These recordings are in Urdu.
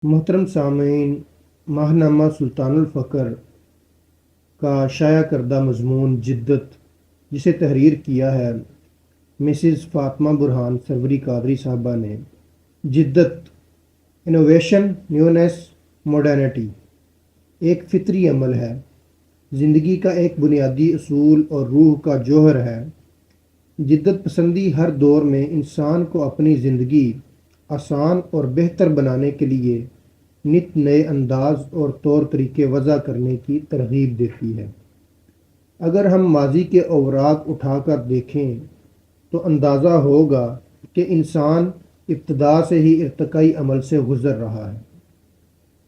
محترم سامعین، ماہنامہ سلطان الفقر کا شائع کردہ مضمون جدت، جسے تحریر کیا ہے مسز فاطمہ برہان سروری قادری صاحبہ نے۔ جدت، انوویشن نیونیس ماڈرنٹی، ایک فطری عمل ہے، زندگی کا ایک بنیادی اصول اور روح کا جوہر ہے۔ جدت پسندی ہر دور میں انسان کو اپنی زندگی آسان اور بہتر بنانے کے لیے نت نئے انداز اور طور طریقے وضع کرنے کی ترغیب دیتی ہے۔ اگر ہم ماضی کے اوراق اٹھا کر دیکھیں تو اندازہ ہوگا کہ انسان ابتدا سے ہی ارتقائی عمل سے گزر رہا ہے۔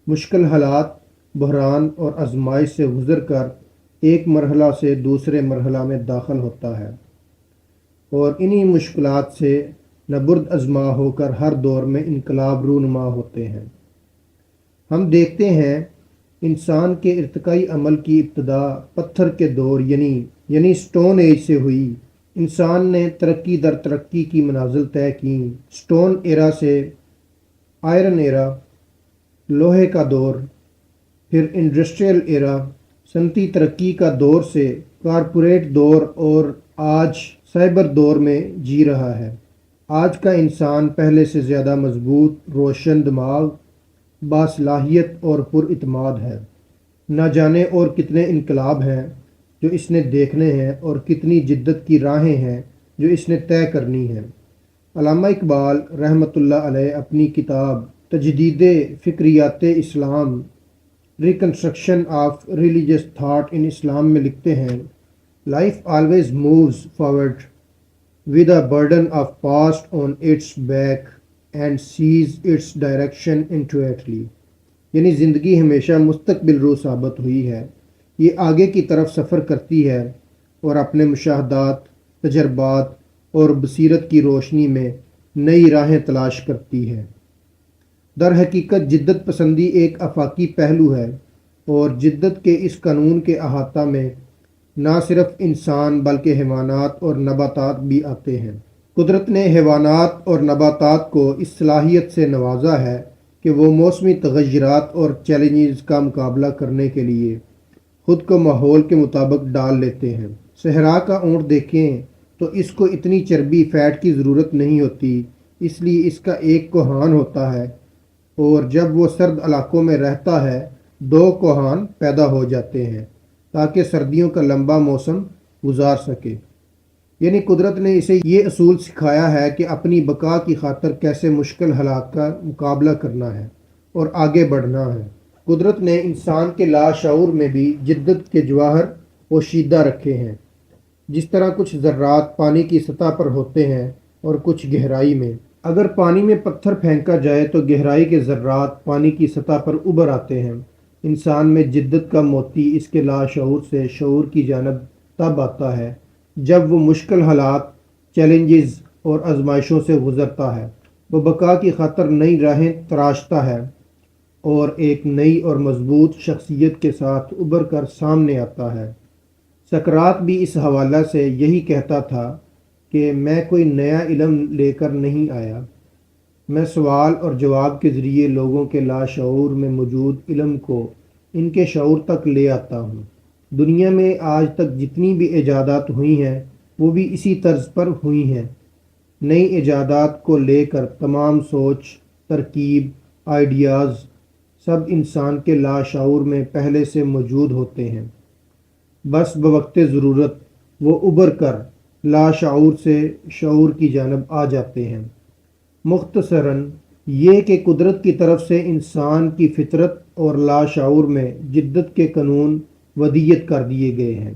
مشکل حالات، بحران اور آزمائش سے گزر کر ایک مرحلہ سے دوسرے مرحلہ میں داخل ہوتا ہے، اور انہی مشکلات سے نبرد آزما ہو کر ہر دور میں انقلاب رونما ہوتے ہیں۔ ہم دیکھتے ہیں انسان کے ارتقائی عمل کی ابتدا پتھر کے دور یعنی سٹون ایج سے ہوئی۔ انسان نے ترقی در ترقی کی منازل طے کی۔ سٹون ایرا سے آئرن ایرا، لوہے کا دور، پھر انڈسٹریل ایرا، صنعتی ترقی کا دور سے کارپوریٹ دور، اور آج سائبر دور میں جی رہا ہے۔ آج کا انسان پہلے سے زیادہ مضبوط، روشن دماغ، باصلاحیت اور پر اعتماد ہے۔ نہ جانے اور کتنے انقلاب ہیں جو اس نے دیکھنے ہیں، اور کتنی جدت کی راہیں ہیں جو اس نے طے کرنی ہیں۔ علامہ اقبال رحمۃ اللہ علیہ اپنی کتاب تجدید فکریات اسلام، reconstruction of religious thought in Islam میں لکھتے ہیں، life always moves forward with a burden of past on its back and sees its direction intuitively، یعنی زندگی ہمیشہ مستقبل رو ثابت ہوئی ہے، یہ آگے کی طرف سفر کرتی ہے اور اپنے مشاہدات، تجربات اور بصیرت کی روشنی میں نئی راہیں تلاش کرتی ہے۔ در حقیقت جدت پسندی ایک آفاقی پہلو ہے، اور جدت کے اس قانون کے احاطہ میں نہ صرف انسان بلکہ حیوانات اور نباتات بھی آتے ہیں۔ قدرت نے حیوانات اور نباتات کو اس صلاحیت سے نوازا ہے کہ وہ موسمی تغیرات اور چیلنجز کا مقابلہ کرنے کے لیے خود کو ماحول کے مطابق ڈال لیتے ہیں۔ صحرا کا اونٹ دیکھیں تو اس کو اتنی چربی فیٹ کی ضرورت نہیں ہوتی، اس لیے اس کا ایک کوہان ہوتا ہے، اور جب وہ سرد علاقوں میں رہتا ہے 2 کوہان پیدا ہو جاتے ہیں تاکہ سردیوں کا لمبا موسم گزار سکے۔ یعنی قدرت نے اسے یہ اصول سکھایا ہے کہ اپنی بقا کی خاطر کیسے مشکل حالات کا مقابلہ کرنا ہے اور آگے بڑھنا ہے۔ قدرت نے انسان کے لاشعور میں بھی جدت کے جواہر پوشیدہ رکھے ہیں۔ جس طرح کچھ ذرات پانی کی سطح پر ہوتے ہیں اور کچھ گہرائی میں۔ اگر پانی میں پتھر پھینکا جائے تو گہرائی کے ذرات پانی کی سطح پر ابھر آتے ہیں۔ انسان میں جدت کا موتی اس کے لاشعور سے شعور کی جانب تب آتا ہے جب وہ مشکل حالات، چیلنجز اور آزمائشوں سے گزرتا ہے۔ وہ بقا کی خاطر نئی راہیں تراشتا ہے اور ایک نئی اور مضبوط شخصیت کے ساتھ ابھر کر سامنے آتا ہے۔ سقراط بھی اس حوالہ سے یہی کہتا تھا کہ میں کوئی نیا علم لے کر نہیں آیا، میں سوال اور جواب کے ذریعے لوگوں کے لاشعور میں موجود علم کو ان کے شعور تک لے آتا ہوں۔ دنیا میں آج تک جتنی بھی ایجادات ہوئی ہیں وہ بھی اسی طرز پر ہوئی ہیں۔ نئی ایجادات کو لے کر تمام سوچ، ترکیب، آئیڈیاز سب انسان کے لاشعور میں پہلے سے موجود ہوتے ہیں، بس بوقت ضرورت وہ ابھر کر لاشعور سے شعور کی جانب آ جاتے ہیں۔ مختصراً یہ کہ قدرت کی طرف سے انسان کی فطرت اور لاشعور میں جدت کے قانون ودیت کر دیے گئے ہیں،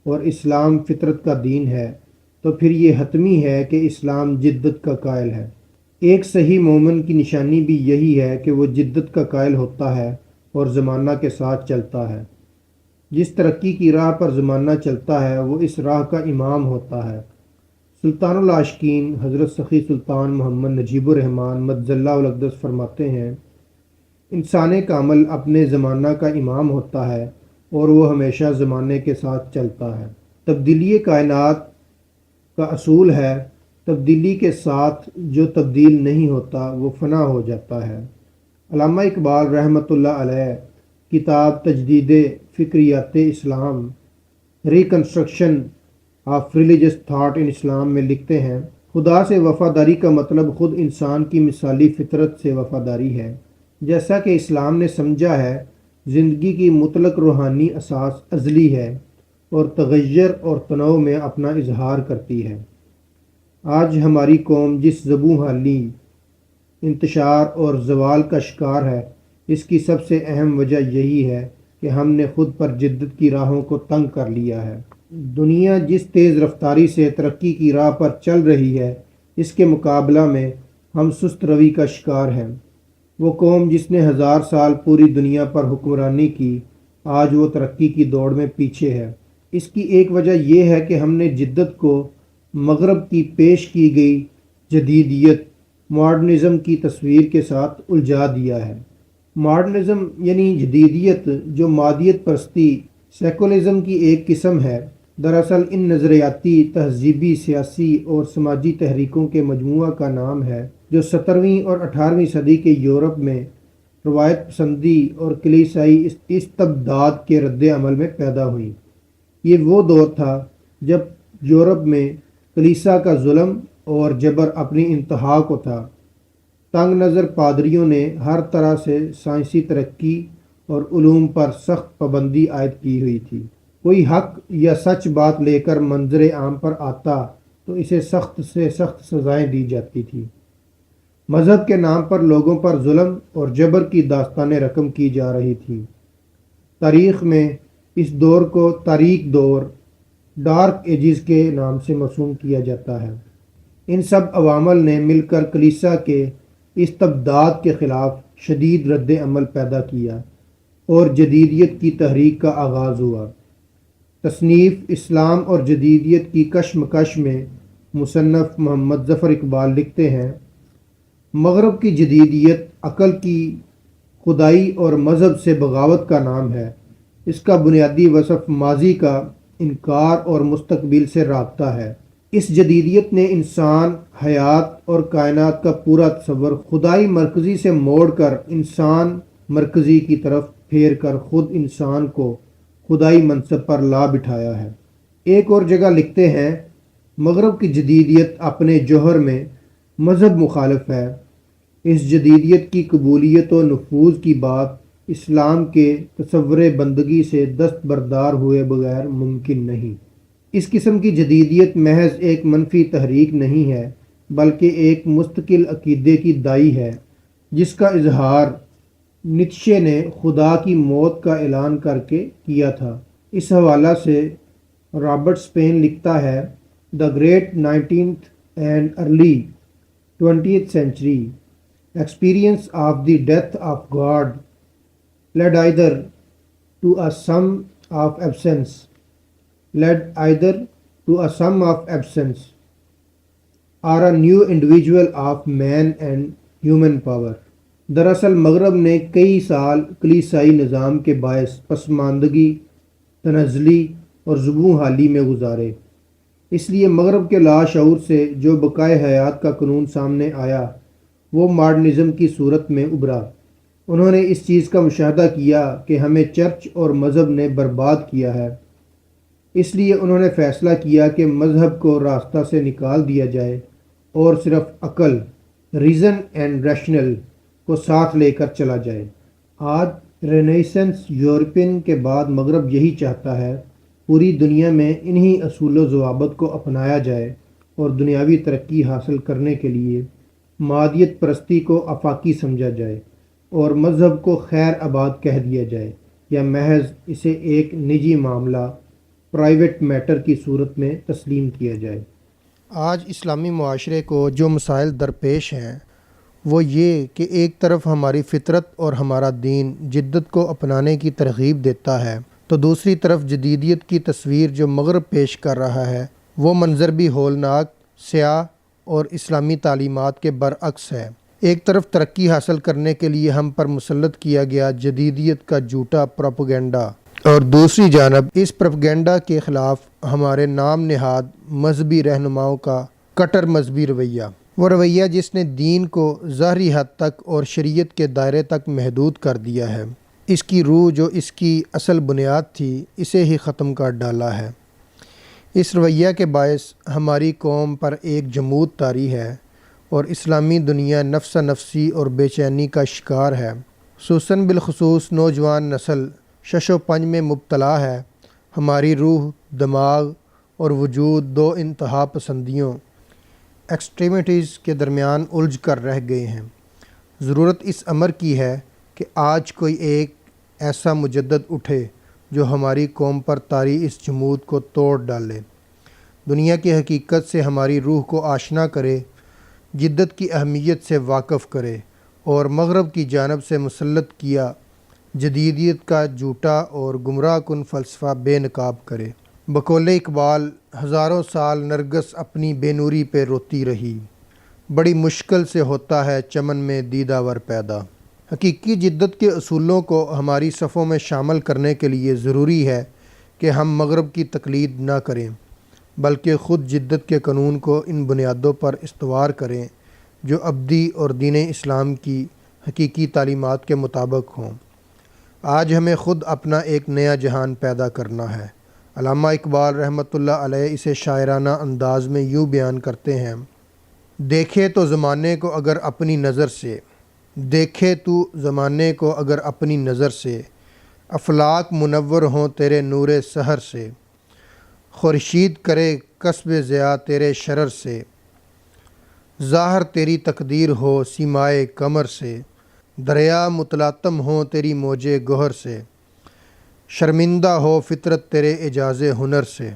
اور اسلام فطرت کا دین ہے، تو پھر یہ حتمی ہے کہ اسلام جدت کا قائل ہے۔ ایک صحیح مومن کی نشانی بھی یہی ہے کہ وہ جدت کا قائل ہوتا ہے اور زمانہ کے ساتھ چلتا ہے۔ جس ترقی کی راہ پر زمانہ چلتا ہے وہ اس راہ کا امام ہوتا ہے۔ سلطان العاشقین حضرت سخی سلطان محمد نجیب الرحمن مدظ اللہ الاقدس فرماتے ہیں، انسان کامل اپنے زمانہ کا امام ہوتا ہے اور وہ ہمیشہ زمانے کے ساتھ چلتا ہے۔ تبدیلی کائنات کا اصول ہے، تبدیلی کے ساتھ جو تبدیل نہیں ہوتا وہ فنا ہو جاتا ہے۔ علامہ اقبال رحمۃ اللہ علیہ کتاب تجدید فکریات اسلام reconstruction of religious thought in Islam میں لکھتے ہیں، خدا سے وفاداری کا مطلب خود انسان کی مثالی فطرت سے وفاداری ہے۔ جیسا کہ اسلام نے سمجھا ہے، زندگی کی مطلق روحانی اساس ازلی ہے اور تغیر اور تنوع میں اپنا اظہار کرتی ہے۔ آج ہماری قوم جس زبوں حالی انتشار اور زوال کا شکار ہے، اس کی سب سے اہم وجہ یہی ہے کہ ہم نے خود پر جدت کی راہوں کو تنگ کر لیا ہے۔ دنیا جس تیز رفتاری سے ترقی کی راہ پر چل رہی ہے، اس کے مقابلہ میں ہم سست روی کا شکار ہیں۔ وہ قوم جس نے 1000 سال پوری دنیا پر حکمرانی کی، آج وہ ترقی کی دوڑ میں پیچھے ہے۔ اس کی ایک وجہ یہ ہے کہ ہم نے جدت کو مغرب کی پیش کی گئی جدیدیت ماڈرنزم کی تصویر کے ساتھ الجھا دیا ہے۔ ماڈرنزم یعنی جدیدیت، جو مادیت پرستی سیکولرزم کی ایک قسم ہے، دراصل ان نظریاتی، تہذیبی، سیاسی اور سماجی تحریکوں کے مجموعہ کا نام ہے جو 17ویں اور 18ویں صدی کے یورپ میں روایت پسندی اور کلیسائی استبداد کے رد عمل میں پیدا ہوئیں۔ یہ وہ دور تھا جب یورپ میں کلیسا کا ظلم اور جبر اپنی انتہا کو تھا۔ تنگ نظر پادریوں نے ہر طرح سے سائنسی ترقی اور علوم پر سخت پابندی عائد کی ہوئی تھی۔ کوئی حق یا سچ بات لے کر منظر عام پر آتا تو اسے سخت سے سخت سزائیں دی جاتی تھیں۔ مذہب کے نام پر لوگوں پر ظلم اور جبر کی داستانیں رقم کی جا رہی تھیں۔ تاریخ میں اس دور کو تاریک دور، ڈارک ایجز کے نام سے مرسوم کیا جاتا ہے۔ ان سب عوامل نے مل کر کلیسا کے استبداد کے خلاف شدید رد عمل پیدا کیا اور جدیدیت کی تحریک کا آغاز ہوا۔ تصنیف اسلام اور جدیدیت کی کشمکش میں مصنف محمد ظفر اقبال لکھتے ہیں، مغرب کی جدیدیت عقل کی خدائی اور مذہب سے بغاوت کا نام ہے۔ اس کا بنیادی وصف ماضی کا انکار اور مستقبل سے رابطہ ہے۔ اس جدیدیت نے انسان، حیات اور کائنات کا پورا تصور خدائی مرکزی سے موڑ کر انسان مرکزی کی طرف پھیر کر خود انسان کو خدائی منصب پر لا بٹھایا ہے۔ ایک اور جگہ لکھتے ہیں، مغرب کی جدیدیت اپنے جوہر میں مذہب مخالف ہے۔ اس جدیدیت کی قبولیت و نفوذ کی بات اسلام کے تصور بندگی سے دستبردار ہوئے بغیر ممکن نہیں۔ اس قسم کی جدیدیت محض ایک منفی تحریک نہیں ہے، بلکہ ایک مستقل عقیدے کی دائی ہے، جس کا اظہار نیتشے نے خدا کی موت کا اعلان کر کے کیا تھا۔ اس حوالہ سے رابرٹ سپین لکھتا ہے، The great 19th and early 20th century experience of the death of God led either to a sum of absence or a new individual of man and human power۔ دراصل مغرب نے کئی سال کلیسائی نظام کے باعث پسماندگی، تنزلی اور زبوں حالی میں گزارے۔ اس لیے مغرب کے لاشعور سے جو بقائے حیات کا قانون سامنے آیا، وہ ماڈرنزم کی صورت میں ابھرا۔ انہوں نے اس چیز کا مشاہدہ کیا کہ ہمیں چرچ اور مذہب نے برباد کیا ہے۔ اس لیے انہوں نے فیصلہ کیا کہ مذہب کو راستہ سے نکال دیا جائے اور صرف عقل، ریزن اینڈ ریشنل کو ساتھ لے کر چلا جائے۔ آج رینیسنس یورپین کے بعد مغرب یہی چاہتا ہے، پوری دنیا میں انہی اصول و ضوابط کو اپنایا جائے اور دنیاوی ترقی حاصل کرنے کے لیے مادیت پرستی کو آفاقی سمجھا جائے اور مذہب کو خیر آباد کہہ دیا جائے، یا محض اسے ایک نجی معاملہ، پرائیویٹ میٹر کی صورت میں تسلیم کیا جائے۔ آج اسلامی معاشرے کو جو مسائل درپیش ہیں وہ یہ کہ ایک طرف ہماری فطرت اور ہمارا دین جدت کو اپنانے کی ترغیب دیتا ہے، تو دوسری طرف جدیدیت کی تصویر جو مغرب پیش کر رہا ہے وہ منظر بھی ہولناک، سیاہ اور اسلامی تعلیمات کے برعکس ہے۔ ایک طرف ترقی حاصل کرنے کے لیے ہم پر مسلط کیا گیا جدیدیت کا جھوٹا پروپیگنڈا، اور دوسری جانب اس پروپیگنڈا کے خلاف ہمارے نام نہاد مذہبی رہنماؤں کا کٹر مذہبی رویہ۔ وہ رویہ جس نے دین کو ظاہری حد تک اور شریعت کے دائرے تک محدود کر دیا ہے، اس کی روح جو اس کی اصل بنیاد تھی اسے ہی ختم کر ڈالا ہے۔ اس رویہ کے باعث ہماری قوم پر ایک جمود طاری ہے اور اسلامی دنیا نفس نفسی اور بے چینی کا شکار ہے۔ خصوصاً بالخصوص نوجوان نسل شش و پنج میں مبتلا ہے۔ ہماری روح، دماغ اور وجود دو انتہا پسندیوں ایکسٹریمٹیز کے درمیان الجھ کر رہ گئے ہیں۔ ضرورت اس امر کی ہے کہ آج کوئی ایک ایسا مجدد اٹھے جو ہماری قوم پر طاری اس جمود کو توڑ ڈالے، دنیا کی حقیقت سے ہماری روح کو آشنا کرے، جدت کی اہمیت سے واقف کرے اور مغرب کی جانب سے مسلط کیا جدیدیت کا جھوٹا اور گمراہ کن فلسفہ بے نقاب کرے۔ بقول اقبال، ہزاروں سال نرگس اپنی بے نوری پہ روتی رہی، بڑی مشکل سے ہوتا ہے چمن میں دیدہ ور پیدا۔ حقیقی جدت کے اصولوں کو ہماری صفوں میں شامل کرنے کے لیے ضروری ہے کہ ہم مغرب کی تقلید نہ کریں، بلکہ خود جدت کے قانون کو ان بنیادوں پر استوار کریں جو ابدی اور دین اسلام کی حقیقی تعلیمات کے مطابق ہوں۔ آج ہمیں خود اپنا ایک نیا جہان پیدا کرنا ہے۔ علامہ اقبال رحمۃ اللہ علیہ اسے شاعرانہ انداز میں یوں بیان کرتے ہیں: دیکھے تو زمانے کو اگر اپنی نظر سے، دیکھے تو زمانے کو اگر اپنی نظر سے، افلاک منور ہوں تیرے نور سحر سے، خورشید کرے کسب ضیاء تیرے شرر سے، ظاہر تیری تقدیر ہو سیمائے قمر سے، دریا متلاطم ہوں تیری موج گوہر سے، شرمندہ ہو فطرت تیرے اعجاز ہنر سے۔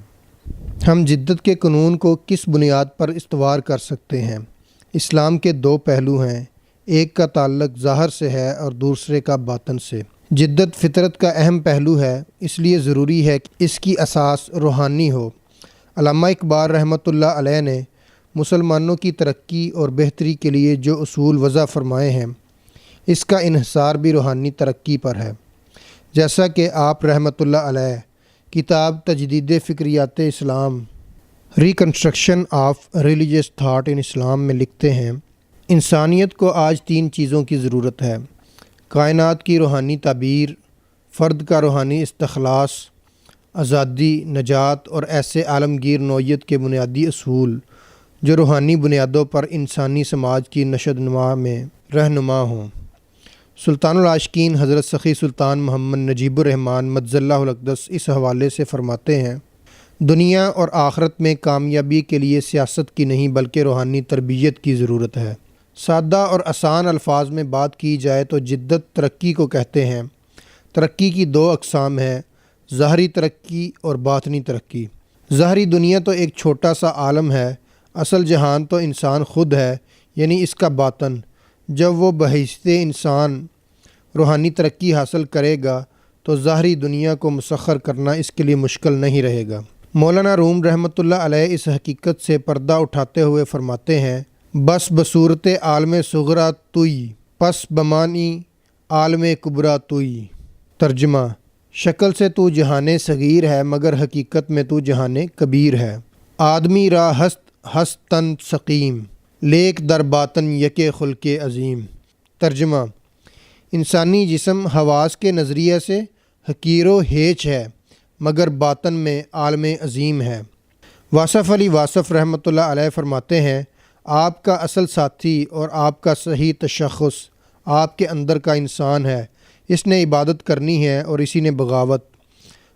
ہم جدت کے قانون کو کس بنیاد پر استوار کر سکتے ہیں؟ اسلام کے دو پہلو ہیں، ایک کا تعلق ظاہر سے ہے اور دوسرے کا باطن سے۔ جدت فطرت کا اہم پہلو ہے، اس لیے ضروری ہے کہ اس کی اساس روحانی ہو۔ علامہ اقبال رحمۃ اللہ علیہ نے مسلمانوں کی ترقی اور بہتری کے لیے جو اصول وضع فرمائے ہیں، اس کا انحصار بھی روحانی ترقی پر ہے۔ جیسا کہ آپ رحمۃ اللہ علیہ کتاب تجدید فکریات اسلام، reconstruction of religious thought in Islam میں لکھتے ہیں، انسانیت کو آج تین چیزوں کی ضرورت ہے: کائنات کی روحانی تعبیر، فرد کا روحانی استخلاص، آزادی، نجات، اور ایسے عالمگیر نوعیت کے بنیادی اصول جو روحانی بنیادوں پر انسانی سماج کی نشو نما میں رہنما ہوں۔ سلطان العاشقین حضرت سخی سلطان محمد نجیب الرحمن مجز اللہ الاقدس اس حوالے سے فرماتے ہیں: دنیا اور آخرت میں کامیابی کے لیے سیاست کی نہیں بلکہ روحانی تربیت کی ضرورت ہے۔ سادہ اور آسان الفاظ میں بات کی جائے تو جدت ترقی کو کہتے ہیں۔ ترقی کی دو اقسام ہیں، ظاہری ترقی اور باطنی ترقی۔ ظاہری دنیا تو ایک چھوٹا سا عالم ہے، اصل جہان تو انسان خود ہے، یعنی اس کا باطن۔ جب وہ بحیثیت انسان روحانی ترقی حاصل کرے گا تو ظاہری دنیا کو مسخر کرنا اس کے لیے مشکل نہیں رہے گا۔ مولانا روم رحمۃ اللہ علیہ اس حقیقت سے پردہ اٹھاتے ہوئے فرماتے ہیں: بس بصورت عالم صغرا توئی، پس بمانی عالم کبریٰ توئی۔ ترجمہ: شکل سے تو جہان صغیر ہے مگر حقیقت میں تو جہان کبیر ہے۔ آدمی را ہست ہست تن سقیم، لیک در باطن یک خلق عظیم۔ ترجمہ: انسانی جسم حواس کے نظریے سے حقیر و ہیچ ہے مگر باطن میں عالم عظیم ہے۔ واصف علی واصف رحمۃ اللہ علیہ فرماتے ہیں: آپ کا اصل ساتھی اور آپ کا صحیح تشخص آپ کے اندر کا انسان ہے، اس نے عبادت کرنی ہے اور اسی نے بغاوت۔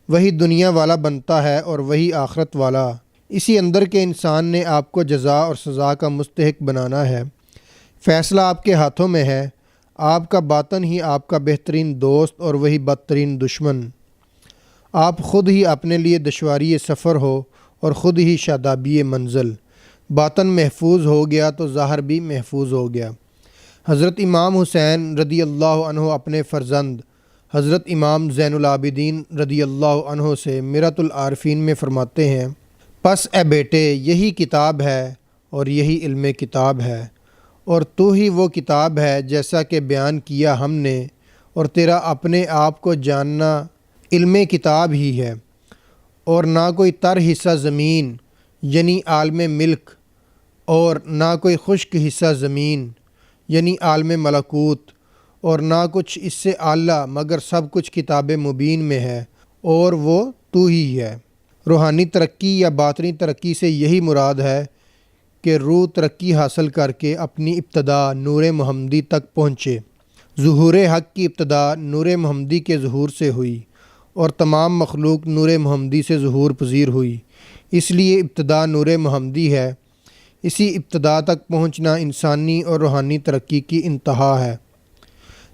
وہی دنیا والا بنتا ہے اور وہی آخرت والا۔ اسی اندر کے انسان نے آپ کو جزا اور سزا کا مستحق بنانا ہے۔ فیصلہ آپ کے ہاتھوں میں ہے۔ آپ کا باطن ہی آپ کا بہترین دوست اور وہی بدترین دشمن۔ آپ خود ہی اپنے لیے دشواری سفر ہو اور خود ہی شادابی منزل۔ باطن محفوظ ہو گیا تو ظاہر بھی محفوظ ہو گیا۔ حضرت امام حسین رضی اللہ عنہ اپنے فرزند حضرت امام زین العابدین رضی اللہ عنہ سے مرۃ العارفین میں فرماتے ہیں: پس اے بیٹے، یہی کتاب ہے اور یہی علم کتاب ہے، اور تو ہی وہ کتاب ہے جیسا کہ بیان کیا ہم نے، اور تیرا اپنے آپ کو جاننا علم کتاب ہی ہے، اور نہ کوئی تر حصہ زمین یعنی عالم ملک اور نہ کوئی خشک حصہ زمین یعنی عالم ملکوت، اور نہ کچھ اس سے اعلیٰ مگر سب کچھ کتاب مبین میں ہے، اور وہ تو ہی ہے۔ روحانی ترقی یا باطنی ترقی سے یہی مراد ہے کہ روح ترقی حاصل کر کے اپنی ابتدا نور محمدی تک پہنچے۔ ظہور حق کی ابتدا نور محمدی کے ظہور سے ہوئی اور تمام مخلوق نور محمدی سے ظہور پذیر ہوئی، اس لیے ابتدا نور محمدی ہے۔ اسی ابتدا تک پہنچنا انسانی اور روحانی ترقی کی انتہا ہے۔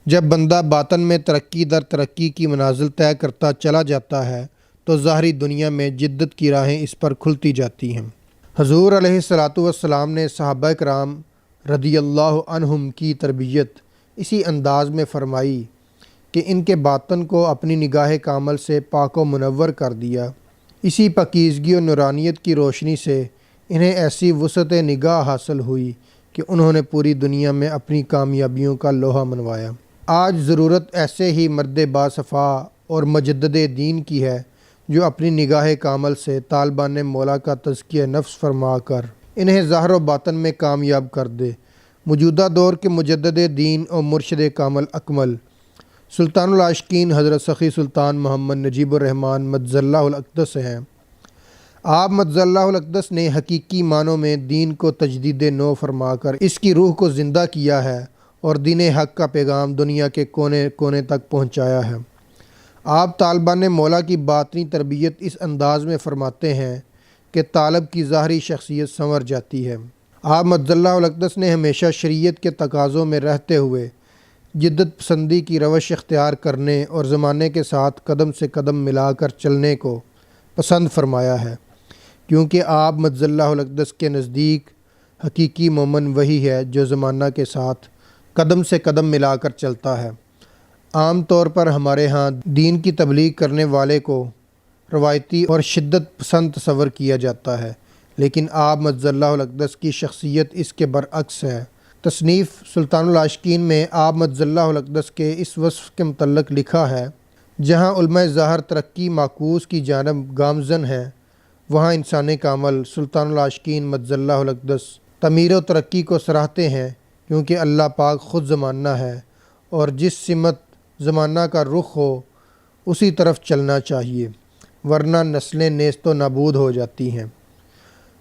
جب بندہ باطن میں ترقی در ترقی کی منازل طے کرتا چلا جاتا ہے تو ظاہری دنیا میں جدت کی راہیں اس پر کھلتی جاتی ہیں۔ حضور علیہ الصلاۃ والسلام نے صحابہ کرام رضی اللہ عنہم کی تربیت اسی انداز میں فرمائی کہ ان کے باطن کو اپنی نگاہ کامل سے پاک و منور کر دیا۔ اسی پاکیزگی و نورانیت کی روشنی سے انہیں ایسی وسعت نگاہ حاصل ہوئی کہ انہوں نے پوری دنیا میں اپنی کامیابیوں کا لوہا منوایا۔ آج ضرورت ایسے ہی مرد باصفا اور مجدد دین کی ہے جو اپنی نگاہ کامل سے طالبان مولا کا تزکیہ نفس فرما کر انہیں ظاہر و باطن میں کامیاب کر دے۔ موجودہ دور کے مجدد دین اور مرشد کامل اکمل سلطان العاشقین حضرت سخی سلطان محمد نجیب الرحمن مجز اللہ الاقدس ہیں۔ آپ مجز اللہ الاقدس نے حقیقی معنوں میں دین کو تجدید نو فرما کر اس کی روح کو زندہ کیا ہے اور دین حق کا پیغام دنیا کے کونے کونے تک پہنچایا ہے۔ آپ طالبان مولا کی باطنی تربیت اس انداز میں فرماتے ہیں کہ طالب کی ظاہری شخصیت سنور جاتی ہے۔ آپ مجز اللہ الاقدس نے ہمیشہ شریعت کے تقاضوں میں رہتے ہوئے جدت پسندی کی روش اختیار کرنے اور زمانے کے ساتھ قدم سے قدم ملا کر چلنے کو پسند فرمایا ہے، کیونکہ آپ مجز اللہ الاقدس کے نزدیک حقیقی مومن وہی ہے جو زمانہ کے ساتھ قدم سے قدم ملا کر چلتا ہے۔ عام طور پر ہمارے ہاں دین کی تبلیغ کرنے والے کو روایتی اور شدت پسند تصور کیا جاتا ہے، لیکن آپ مجز اللہ الاقدس کی شخصیت اس کے برعکس ہے۔ تصنیف سلطان العاشقین میں آپ مجز اللہ الاقدس کے اس وصف کے متعلق لکھا ہے: جہاں علماء ظاہر ترقی معکوس کی جانب گامزن ہیں، وہاں انسان کامل سلطان العاشقین مجز اللہ الاقدس تعمیر و ترقی کو سراہتے ہیں، کیونکہ اللہ پاک خود زمانہ ہے اور جس سمت زمانہ کا رخ ہو اسی طرف چلنا چاہیے، ورنہ نسلیں نیست و نابود ہو جاتی ہیں۔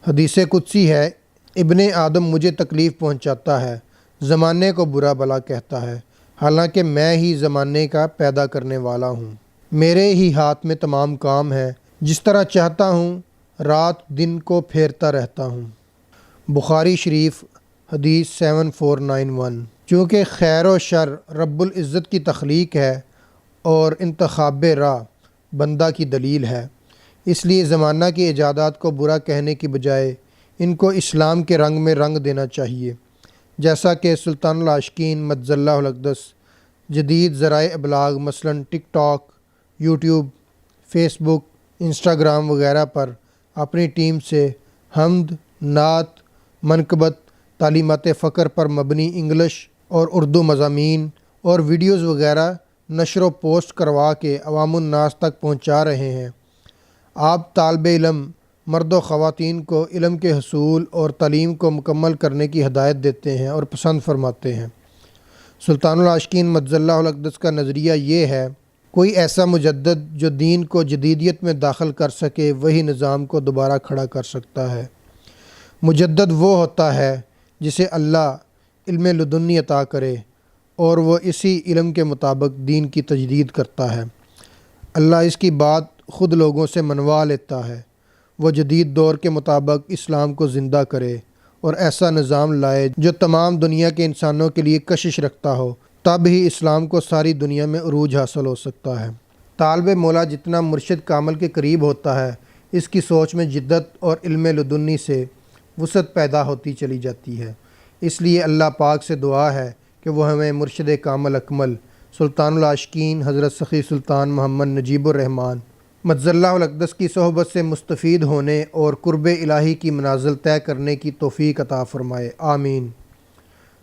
حدیث قدسی ہے: ابن آدم مجھے تکلیف پہنچاتا ہے، زمانے کو برا بلا کہتا ہے، حالانکہ میں ہی زمانے کا پیدا کرنے والا ہوں۔ میرے ہی ہاتھ میں تمام کام ہے، جس طرح چاہتا ہوں رات دن کو پھیرتا رہتا ہوں۔ بخاری شریف حدیث 7491۔ چونکہ خیر و شر رب العزت کی تخلیق ہے اور انتخاب راہ بندہ کی دلیل ہے، اس لیے زمانہ کی ایجادات کو برا کہنے کی بجائے ان کو اسلام کے رنگ میں رنگ دینا چاہیے، جیسا کہ سلطان العاشقین مجز اللہ الاقدس جدید ذرائع ابلاغ مثلاً ٹک ٹاک، یوٹیوب، فیس بک، انسٹاگرام وغیرہ پر اپنی ٹیم سے حمد، نعت، منقبت، تعلیمات فقر پر مبنی انگلش اور اردو مضامین اور ویڈیوز وغیرہ نشر و پوسٹ کروا کے عوام الناس تک پہنچا رہے ہیں۔ آپ طالب علم مرد و خواتین کو علم کے حصول اور تعلیم کو مکمل کرنے کی ہدایت دیتے ہیں اور پسند فرماتے ہیں۔ سلطان العاشقین مجز اللہ الاقدس کا نظریہ یہ ہے: کوئی ایسا مجدد جو دین کو جدیدیت میں داخل کر سکے وہی نظام کو دوبارہ کھڑا کر سکتا ہے۔ مجدد وہ ہوتا ہے جسے اللہ علم لدنی عطا کرے اور وہ اسی علم کے مطابق دین کی تجدید کرتا ہے۔ اللہ اس کی بات خود لوگوں سے منوا لیتا ہے۔ وہ جدید دور کے مطابق اسلام کو زندہ کرے اور ایسا نظام لائے جو تمام دنیا کے انسانوں کے لیے کشش رکھتا ہو، تب ہی اسلام کو ساری دنیا میں عروج حاصل ہو سکتا ہے۔ طالب مولا جتنا مرشد کامل کے قریب ہوتا ہے، اس کی سوچ میں جدت اور علم لدنی سے وسعت پیدا ہوتی چلی جاتی ہے۔ اس لیے اللہ پاک سے دعا ہے کہ وہ ہمیں مرشد کامل اکمل سلطان العاشقین حضرت سخی سلطان محمد نجیب الرحمن مجز اللہ الاقدس کی صحبت سے مستفید ہونے اور قرب الہی کی منازل طے کرنے کی توفیق عطا فرمائے، آمین۔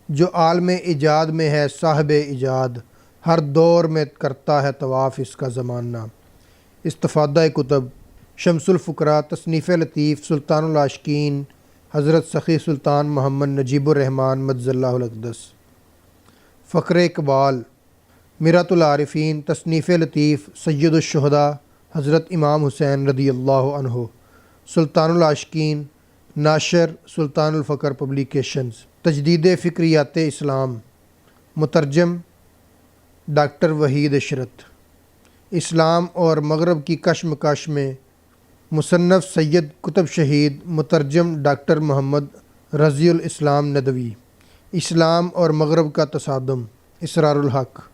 جو عالم ایجاد میں ہے صاحب ایجاد، ہر دور میں کرتا ہے طواف اس کا زمانہ۔ استفادہ کتب: شمس الفقراء تصنیف لطیف سلطان العاشقین حضرت سخی سلطان محمد نجیب الرحمن مجز اللہ الاقدس۔ فخر اقبال میرۃ العارفین تصنیف لطیف سید الشہداء حضرت امام حسین رضی اللہ عنہ۔ سلطان العاشقین ناشر سلطان الفقر پبلیکیشنز۔ تجدید فکریات اسلام مترجم ڈاکٹر وحید عشرت۔ اسلام اور مغرب کی کشمکش میں مصنف سید قطب شہید مترجم ڈاکٹر محمد رضی الاسلام ندوی۔ اسلام اور مغرب کا تصادم اسرار الحق۔